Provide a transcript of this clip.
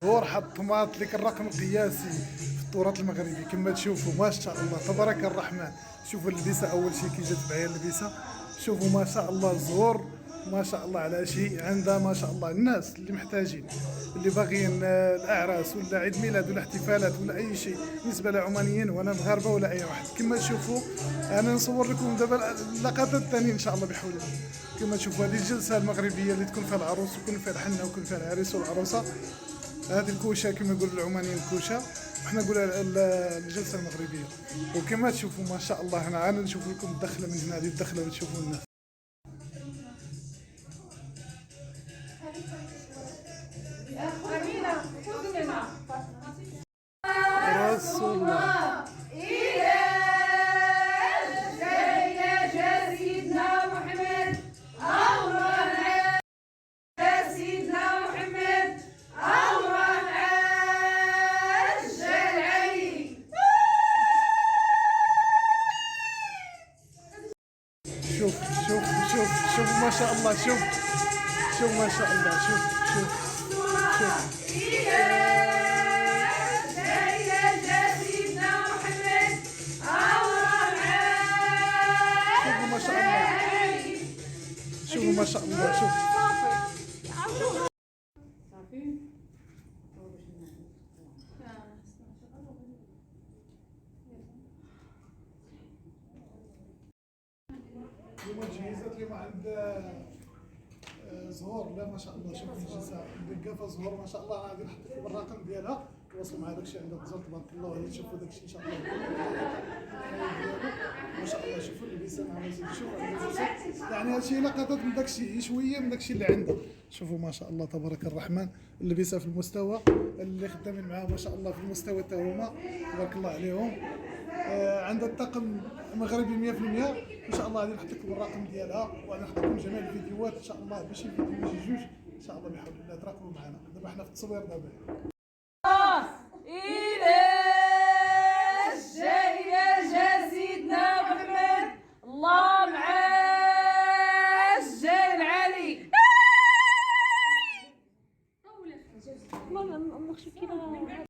زهور حطمات لك الرقم القياسي في التراث المغربي كما تشوفوا ما شاء الله تبارك الرحمن. شوفوا اللبسه اول شيء كي جات معايا اللبسه، شوفوا ما شاء الله الزهور ما شاء الله على شيء عندها ما شاء الله. الناس اللي محتاجين اللي باغيين الاعراس ولا عيد ميلاد ولا احتفالات ولا اي شيء بالنسبه لعمانيين ولا مغاربه ولا اي واحد كما تشوفوا. انا نصور لكم دابا اللقطات الثانيه ان شاء الله بحول الله. كما تشوفوا هذه الجلسه المغربيه اللي تكون فيها العروس ويكون فيها الحنه ويكون فيها العريس والعروسه. هذه الكوشه كما يقولوا العمانيين الكوشه، وحنا نقولها الجلسه المغربيه. وكما تشوفوا ما شاء الله هنا انا نشوف لكم الدخله من هنا، هذه الدخله اللي تشوفوا الناس. رسول الله شوف شوف شوف شوف ما شاء الله. شوف شوف ما شاء الله. شوف شوف شوف شوفوا ما شاء الله. شوفوا ما شاء الله. شوف اليوم تجهيزات اليوم عند زهور. لا ما شاء الله. شوف الجلسه دقافه زهور ما شاء الله. انا غادي نحط لكم الرقم ديالها تواصلوا مع داكشي عندها زهور تبارك الله وهي تشوفوا داكشي ان شاء الله ما شاء الله. شوفوا اللبسه مع مزيد. شوفوا اللبسه يعني هادشي لقطات من داكشي شويه من داكشي اللي عندها. شوفوا ما شاء الله تبارك الرحمن. اللبسه في المستوى اللي خدامين معاها ما شاء الله في المستوى حتى هما تبارك الله عليهم. عندها الطاقم مغربي 100%. ان شاء الله غادي نحط لكم الرقم ديالها وغادي نحط لكم جميع الفيديوهات ان شاء الله باش الفيديو ما يجيوش ان شاء الله بحول الله. تراقبوا معنا دابا حنا في التصوير دابا.